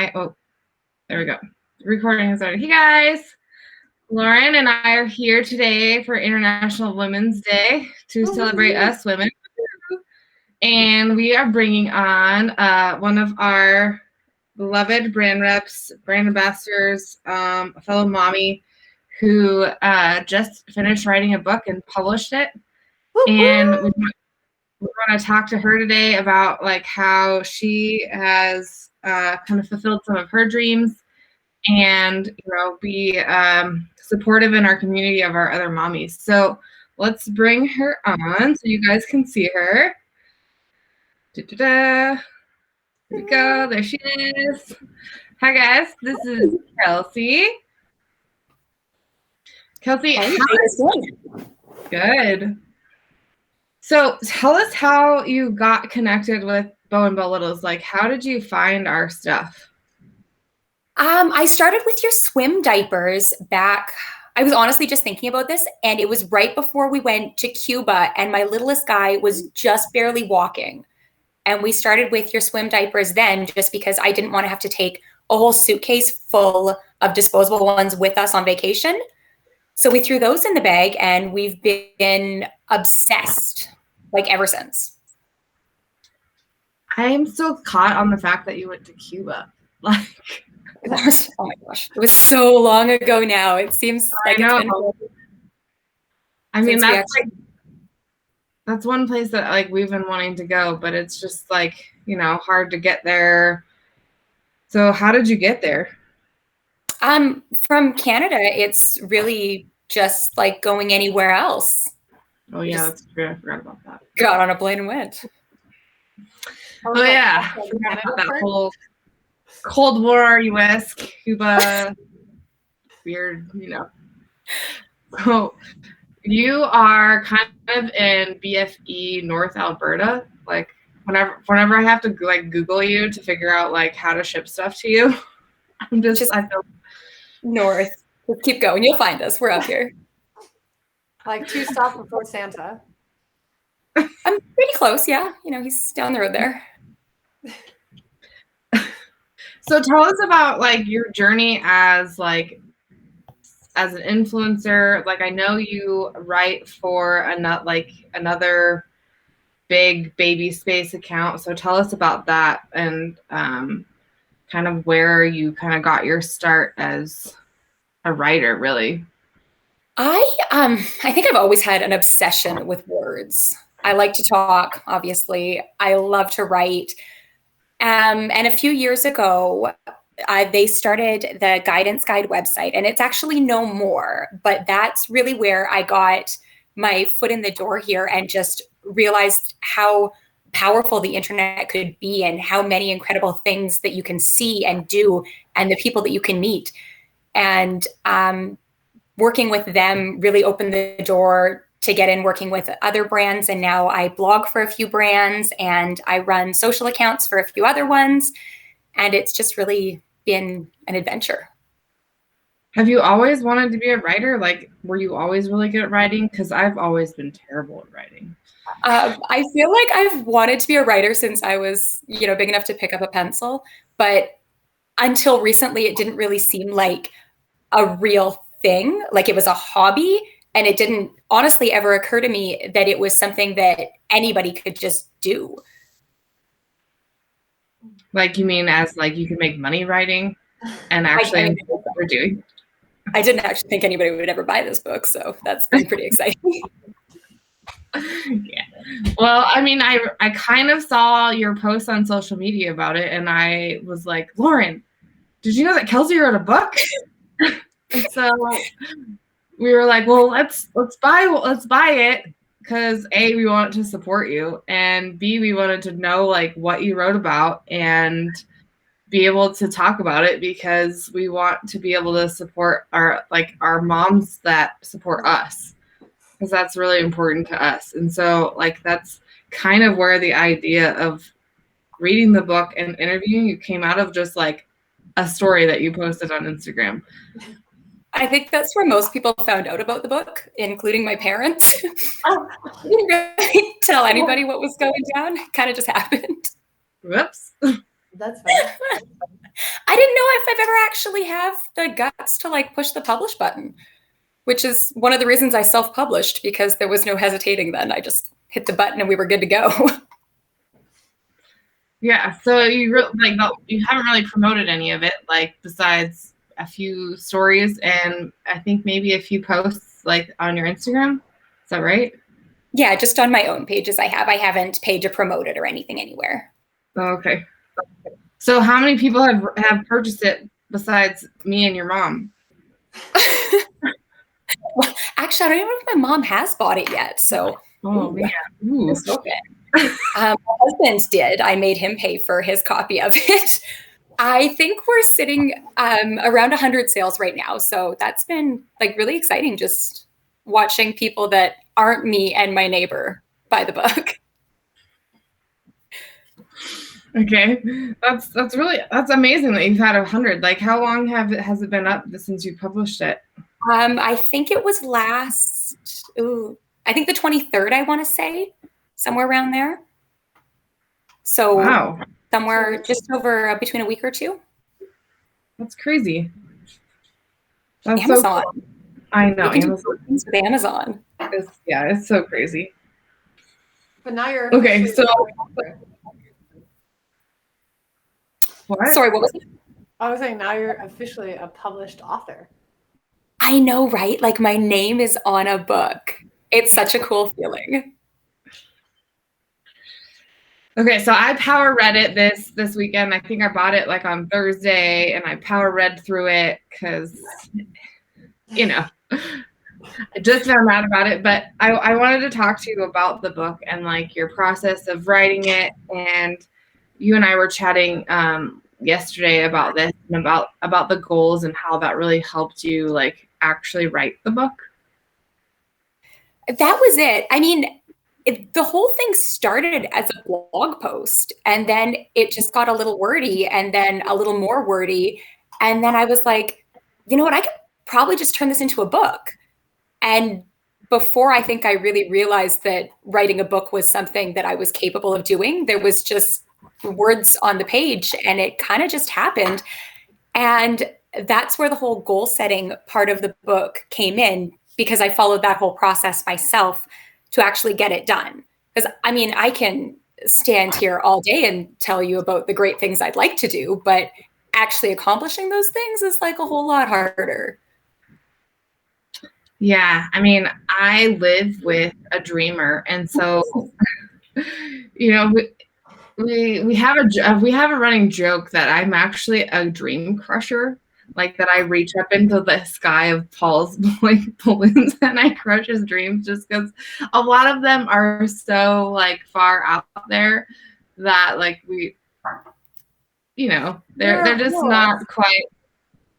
there we go. Recording is started. Hey guys, Lauren and I are here today for International Women's Day to celebrate us women. And we are bringing on one of our beloved brand reps, brand ambassadors, a fellow mommy who just finished writing a book and published it. And we want to talk to her today about like how she has kind of fulfilled some of her dreams and be supportive in our community of our other mommies. So let's bring her on so you guys can see her. Da-da-da. There we go. There she is. Hi guys, this is Kelsey. Kelsey, how is it? Good. So tell us how you got connected with Beau and Belle Littles. Like, how did you find our stuff? I started with your swim diapers back. I was honestly just thinking about this, and it was right before we went to Cuba, and my littlest guy was just barely walking. And we started with your swim diapers then, just because I didn't want to have to take a whole suitcase full of disposable ones with us on vacation. So we threw those in the bag, and we've been obsessed like ever since. I am so caught on the fact that you went to Cuba. Like, oh my gosh, it was so long ago now. It seems like it's been. I mean, that's one place that like we've been wanting to go, but it's just like, hard to get there. So how did you get there? From Canada, it's really just like going anywhere else. Oh yeah, that's true. I forgot about that. Got on a plane and went. Oh yeah, I forgot about that whole Cold War, U.S., Cuba, weird, So you are kind of in BFE North Alberta. Like whenever I have to like Google you to figure out like how to ship stuff to you, I feel north. Let's keep going. You'll find us. We're up here. Like 2 stops before Santa. I'm pretty close. Yeah, he's down the road there. So tell us about like your journey as an influencer. Like I know you write for another big baby space account. So tell us about that and kind of where you kind of got your start as a writer, really. I think I've always had an obsession with words. I like to talk, obviously. I love to write. And a few years ago, they started the Guidance Guide website, and it's actually no more, but that's really where I got my foot in the door here and just realized how powerful the internet could be and how many incredible things that you can see and do and the people that you can meet. And working with them really opened the door to get in working with other brands. And now I blog for a few brands and I run social accounts for a few other ones. And it's just really been an adventure. Have you always wanted to be a writer? Like, were you always really good at writing? Because I've always been terrible at writing. I feel like I've wanted to be a writer since I was, big enough to pick up a pencil. But until recently, it didn't really seem like a real thing. Like it was a hobby. And it didn't honestly ever occur to me that it was something that anybody could just do. Like, you mean as like you can make money writing and actually enjoy what we're doing? I didn't actually think anybody would ever buy this book, so that's been pretty exciting. Yeah. Well, I mean, I kind of saw your post on social media about it, and I was like, Lauren, did you know that Kelsey wrote a book? And so we were like, well, let's buy it because A, we want to support you, and B, we wanted to know like what you wrote about and be able to talk about it because we want to be able to support our moms that support us, because that's really important to us. And so like that's kind of where the idea of reading the book and interviewing you came out of, just like a story that you posted on Instagram. I think that's where most people found out about the book, including my parents. I didn't really tell anybody what was going down. It kind of just happened. Whoops. That's funny. I didn't know if I've ever actually have the guts to like push the publish button, which is one of the reasons I self-published, because there was no hesitating then. I just hit the button and we were good to go. Yeah, so you you haven't really promoted any of it, like besides a few stories and I think maybe a few posts like on your Instagram. Is that right? Yeah, just on my own pages I have. I haven't paid to promote it or anything anywhere. Oh, okay. So how many people have purchased it besides me and your mom? Well, actually, I don't even know if my mom has bought it yet. So, oh man, ooh. My husband did. I made him pay for his copy of it. I think we're sitting around 100 sales right now. So that's been like really exciting, just watching people that aren't me and my neighbor buy the book. Okay, that's amazing that you've had 100. Like, how long has it been up since you published it? I think it was I think the 23rd, I want to say, somewhere around there. So wow, somewhere just over between a week or two. That's crazy. That's Amazon. So cool. I know. Amazon. It's so crazy. But now you're okay. So what? Sorry, what was it? I was saying now you're officially a published author. I know, right? Like my name is on a book. It's such a cool feeling. Okay, so I power read it this weekend. I think I bought it like on Thursday, and I power read through it because, I just found out about it. But I wanted to talk to you about the book and like your process of writing it. And you and I were chatting yesterday about this and about the goals and how that really helped you like actually write the book. That was it. I mean, the whole thing started as a blog post, and then it just got a little wordy and then a little more wordy. And then I was like, you know what? I could probably just turn this into a book. And before I think I really realized that writing a book was something that I was capable of doing, there was just words on the page and it kind of just happened. And that's where the whole goal setting part of the book came in, because I followed that whole process myself to actually get it done. Because I mean, I can stand here all day and tell you about the great things I'd like to do, but actually accomplishing those things is like a whole lot harder. Yeah, I mean, I live with a dreamer, and so we have a running joke that I'm actually a dream crusher. Like that I reach up into the sky of Paul's like balloons and I crush his dreams, just because a lot of them are so like far out there that like they're just not quite.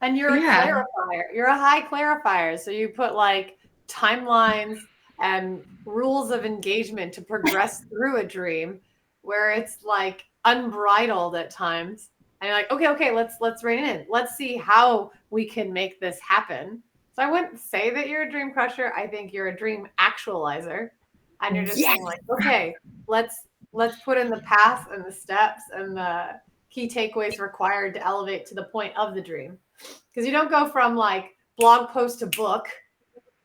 And you're a clarifier. You're a high clarifier. So you put like timelines and rules of engagement to progress through a dream where it's like unbridled at times. And you're like, okay, let's rein it in. Let's see how we can make this happen. So I wouldn't say that you're a dream crusher. I think you're a dream actualizer. And you're just saying like, okay, let's put in the path and the steps and the key takeaways required to elevate to the point of the dream. Because you don't go from like blog post to book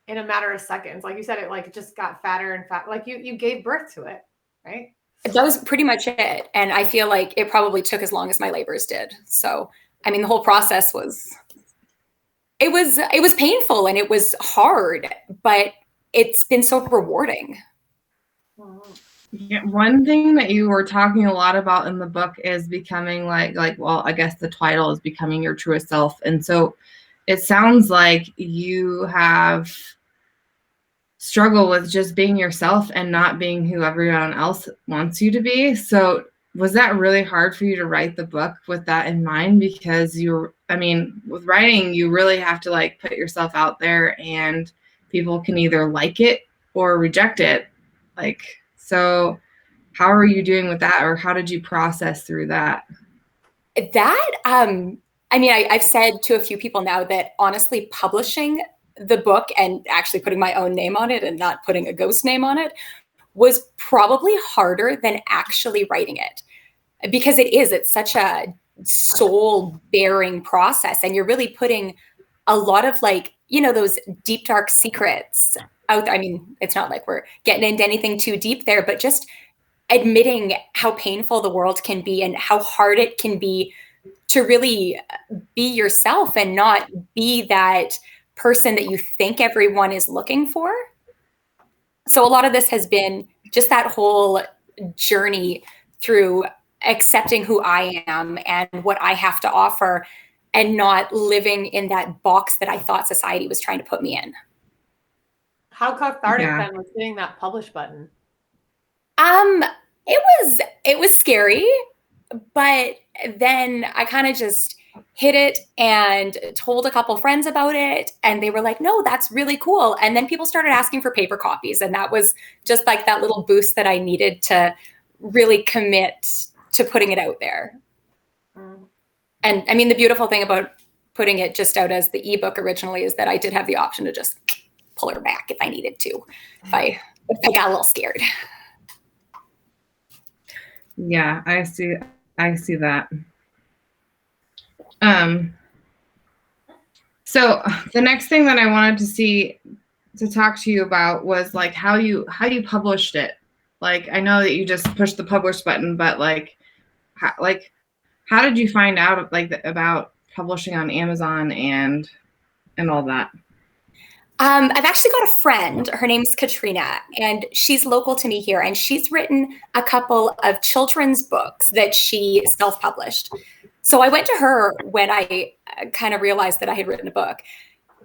in a matter of seconds. Like you said, it like just got fatter and fat. Like you gave birth to it, right? That was pretty much it. And I feel like it probably took as long as my labors did. So, I mean, the whole process was painful and it was hard, but it's been so rewarding. Yeah, one thing that you were talking a lot about in the book is becoming well, I guess the title is becoming your truest self. And so it sounds like you have struggled with just being yourself and not being who everyone else wants you to be. So was that really hard for you to write the book with that in mind? Because with writing, you really have to like put yourself out there and people can either like it or reject it. So how are you doing with that, or how did you process through that? I've said to a few people now that honestly publishing the book and actually putting my own name on it and not putting a ghost name on it was probably harder than actually writing it, because it's such a soul bearing process. And you're really putting a lot of like, you know, those deep, dark secrets out there. I mean, it's not like we're getting into anything too deep there, but just admitting how painful the world can be and how hard it can be to really be yourself and not be that person that you think everyone is looking for. So a lot of this has been just that whole journey through accepting who I am and what I have to offer and not living in that box that I thought society was trying to put me in. How cathartic then was hitting that publish button? It was scary, but then I kind of just hit it and told a couple friends about it, and they were like, no, that's really cool. And then people started asking for paper copies, and that was just like that little boost that I needed to really commit to putting it out there. And I mean, the beautiful thing about putting it just out as the ebook originally is that I did have the option to just pull her back if I needed to, if I got a little scared. Yeah, I see that. So the next thing that I wanted to talk to you about was like how you published it. Like, I know that you just pushed the publish button, but like how did you find out about publishing on Amazon and all that? I've actually got a friend, her name's Katrina, and she's local to me here, and she's written a couple of children's books that she self-published. So I went to her when I kind of realized that I had written a book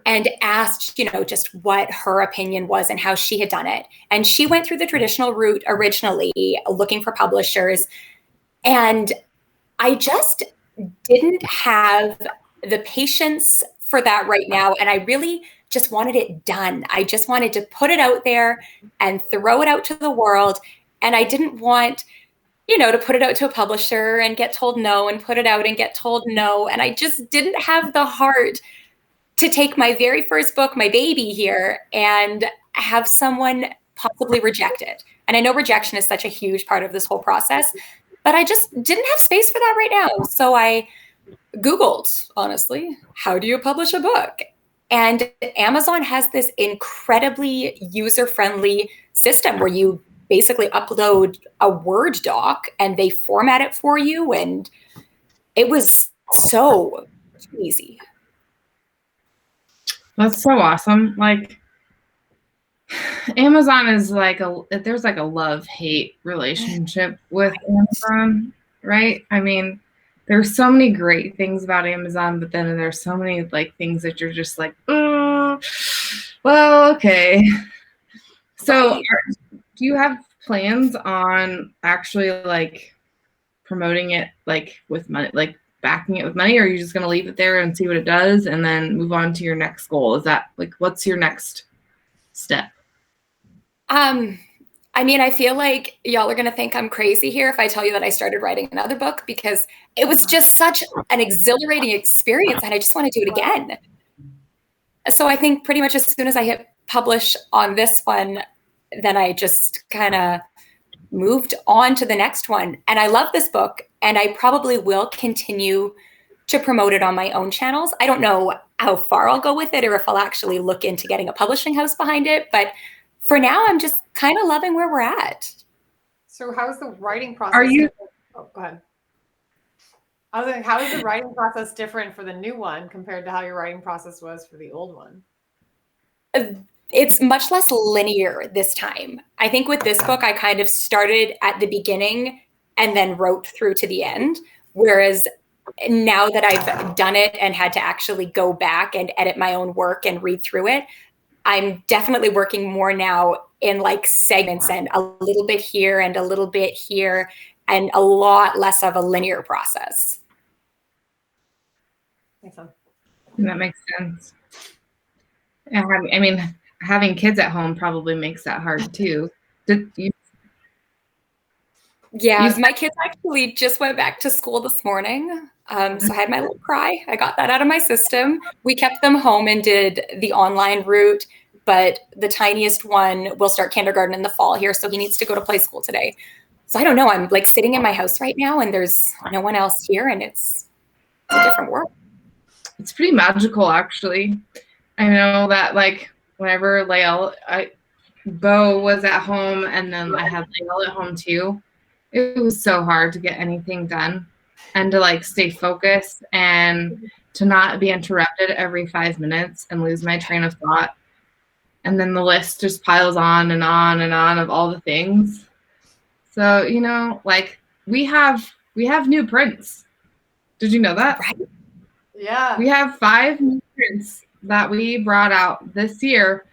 and asked, you know, just what her opinion was and how she had done it. And she went through the traditional route originally, looking for publishers. And I just didn't have the patience for that right now. And I really just wanted it done. I just wanted to put it out there and throw it out to the world. And I didn't want, you know, to put it out to a publisher and get told no, and put it out and get told no. And I just didn't have the heart to take my very first book, my baby here, and have someone possibly reject it. And I know rejection is such a huge part of this whole process, but I just didn't have space for that right now. So I Googled, honestly, how do you publish a book? And Amazon has this incredibly user-friendly system where you basically upload a Word doc and they format it for you. And it was so easy. That's so awesome. Like, Amazon is like there's like a love-hate relationship with Amazon, right? I mean, there's so many great things about Amazon, but then there's so many like things that you're just like, oh, well, okay. So do you have plans on actually like promoting it like with money, like backing it with money, or are you just going to leave it there and see what it does and then move on to your next goal? Is that like, what's your next step? I mean, I feel like y'all are going to think I'm crazy here if I tell you that I started writing another book, because it was just such an exhilarating experience and I just want to do it again. So I think pretty much as soon as I hit publish on this one, then I just kind of moved on to the next one. And I love this book, and I probably will continue to promote it on my own channels. I don't know how far I'll go with it or if I'll actually look into getting a publishing house behind it, but for now, I'm just kind of loving where we're at. So how's the writing process? Oh, go ahead. I was like, how is the writing process different for the new one compared to how your writing process was for the old one? It's much less linear this time. I think with this book, I kind of started at the beginning and then wrote through to the end. Whereas now that I've done it and had to actually go back and edit my own work and read through it, I'm definitely working more now in like segments and a little bit here and a little bit here and a lot less of a linear process. That makes sense. I mean, having kids at home probably makes that hard too. My kids actually just went back to school this morning. So I had my little cry. I got that out of my system. We kept them home and did the online route, but the tiniest one will start kindergarten in the fall here. So he needs to go to play school today. So I don't know. I'm like sitting in my house right now and there's no one else here and it's a different world. It's pretty magical, actually. I know that like whenever Beau was at home and then I had Lael at home too, it was so hard to get anything done and to like stay focused and to not be interrupted every 5 minutes and lose my train of thought. And then the list just piles on and on and on of all the things. So, you know, like we have new prints. Did you know that? Right. Yeah. We have 5 new prints that we brought out this year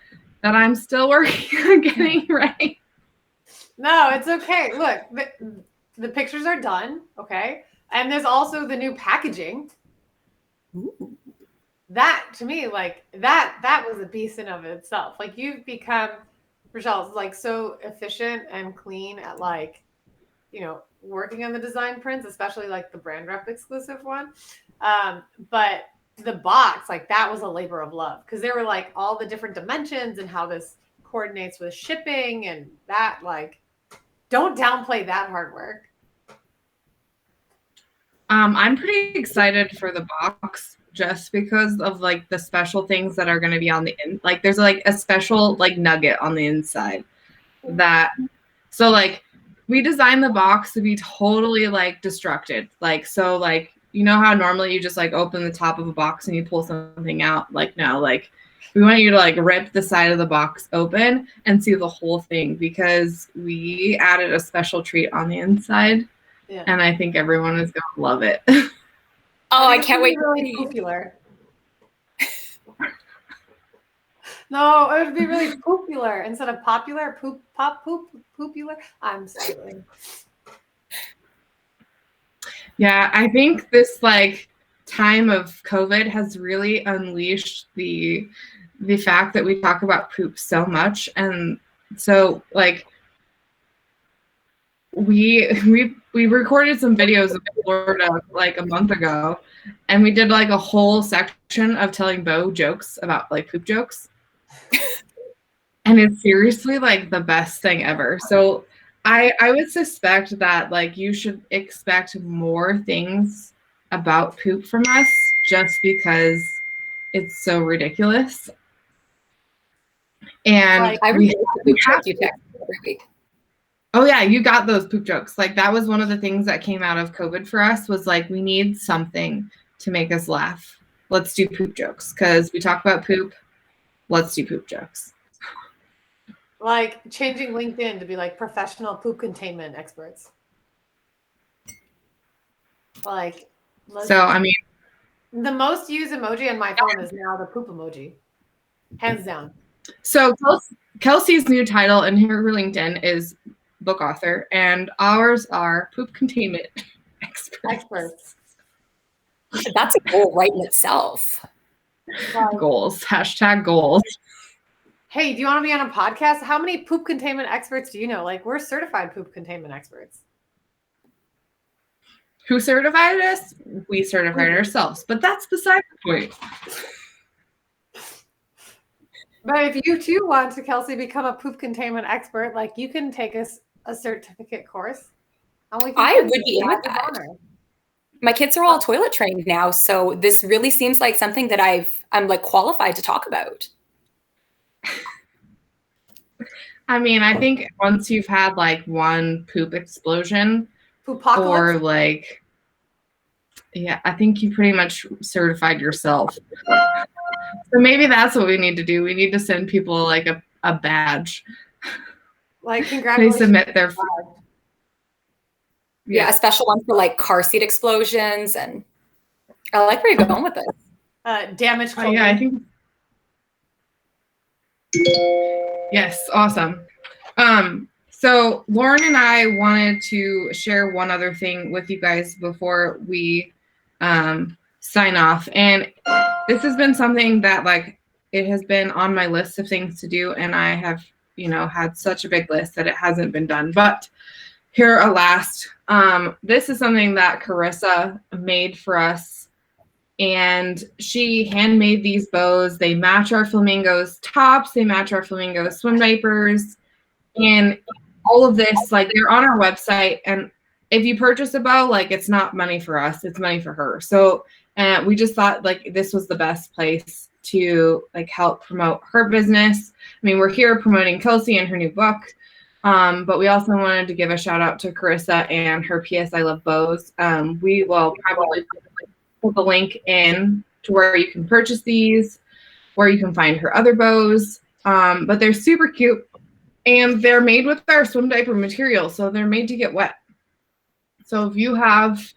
that I'm still working on getting right. No, it's okay. Look, the pictures are done. Okay. And there's also the new packaging. Ooh. That to me, like that was a beast in of itself. Like you've become, Rochelle's like so efficient and clean at like, you know, working on the design prints, especially like the brand rep exclusive one. But the box, like that was a labor of love because there were like all the different dimensions and how this coordinates with shipping and that, like, don't downplay that hard work. I'm pretty excited for the box just because of like the special things that are going to be on the in. Like there's like a special like nugget on the inside that, so like we designed the box to be totally like destructed. Like, so like, you know how normally you just like open the top of a box and you pull something out? Like no, like we want you to like rip the side of the box open and see the whole thing because we added a special treat on the inside. Yeah. And I think everyone is going to love it. Oh, I can't wait. Really popular. No, it would be really popular instead of popular. Popular. I'm struggling. Yeah, I think this like time of COVID has really unleashed the fact that we talk about poop so much, and so like we recorded some videos of Florida like a month ago, and we did like a whole section of telling Beau jokes about like poop jokes. And it's seriously like the best thing ever. So I would suspect that like you should expect more things about poop from us just because it's so ridiculous. And like, I really have you text every week. Oh yeah, you got those poop jokes. Like that was one of the things that came out of COVID for us was like we need something to make us laugh. Let's do poop jokes because we talk about poop. Let's do poop jokes. Like changing LinkedIn to be like professional poop containment experts. Like, so I mean, the most used emoji on my phone is now the poop emoji, hands down. So Kelsey's new title in her LinkedIn is book author, and ours are poop containment experts. That's a goal right in itself. Goals. Hashtag goals. Hey, do you want to be on a podcast? How many poop containment experts do you know? Like, we're certified poop containment experts. Who certified us? We certified ourselves, but that's beside the point. But if you too want to, Kelsey, become a poop containment expert, like you can take a certificate course. And we can I would be in with that. My kids are all toilet trained now, so this really seems like something that I'm like qualified to talk about. I mean, I think once you've had like one poop explosion or like, yeah, I think you pretty much certified yourself. So maybe that's what we need to do. We need to send people like a badge. Like, congratulations. They submit their yeah, a special one for like car seat explosions, and I like where you're going with this. Damage. Yeah, I think. Yes, awesome. So Lauren and I wanted to share one other thing with you guys before we sign off, and this has been something that like it has been on my list of things to do, and I have had such a big list that it hasn't been done, but here at last. This is something that Karissa made for us, and she handmade these bows. They match our flamingos tops, they match our flamingos swim diapers, and all of this, like they're on our website, and if you purchase a bow, like it's not money for us, it's money for her. So we just thought like this was the best place to like help promote her business. I mean, we're here promoting Kelsey and her new book, but we also wanted to give a shout out to Karissa and her PS I Love Bows. We will probably put the link in to where you can purchase these, where you can find her other bows. But they're super cute, and they're made with our swim diaper material, so they're made to get wet. So if you have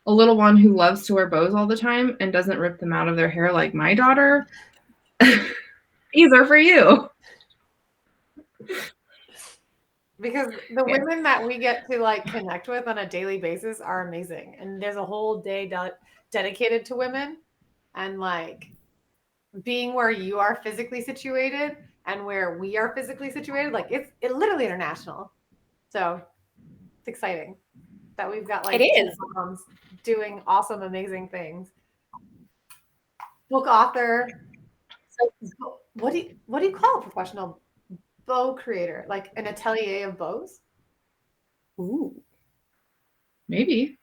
a little one who loves to wear bows all the time and doesn't rip them out of their hair like my daughter, these are for you. Because the women that we get to like connect with on a daily basis are amazing. And there's a whole day dedicated to women, and like being where you are physically situated and where we are physically situated, like it's literally international. So it's exciting that we've got like it is moms doing awesome, amazing things. Book author. So what do you call a professional bow creator? Like an atelier of bows? Ooh, maybe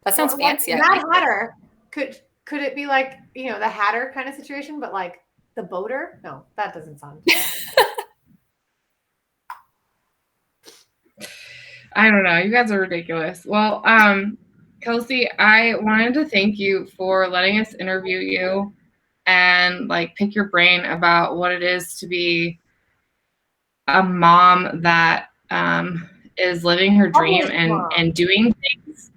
that sounds fancy. Mad Hatter. Could it be like, you know, the Hatter kind of situation, but like the boater? No, that doesn't sound. I don't know. You guys are ridiculous. Well, Kelsey, I wanted to thank you for letting us interview you and like pick your brain about what it is to be a mom that is living her dream and doing things.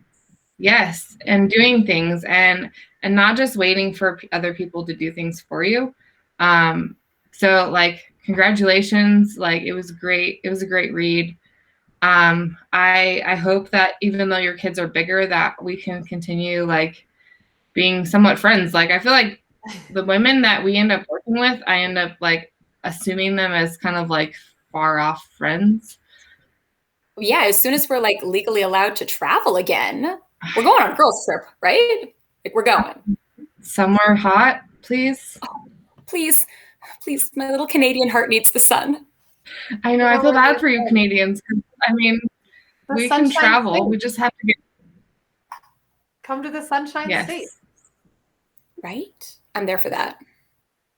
Yes, and doing things and not just waiting for other people to do things for you. So like congratulations. Like it was great. It was a great read. I hope that even though your kids are bigger, that we can continue like being somewhat friends. Like I feel like the women that we end up working with, I end up like assuming them as kind of like far off friends. Yeah, as soon as we're like legally allowed to travel again, we're going on a girls trip, right? Like we're going somewhere hot, please. Oh, please, my little Canadian heart needs the sun. I know. I feel bad for you Canadians. I mean, we can travel. State. We just have to come to the Sunshine State. Right? I'm there for that.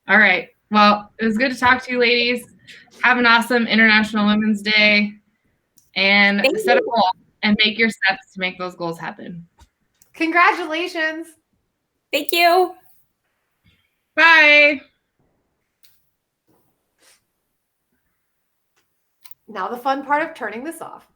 All right. Well, it was good to talk to you, ladies. Have an awesome International Women's Day, and set a goal and make your steps to make those goals happen. Congratulations. Thank you. Bye. Now the fun part of turning this off.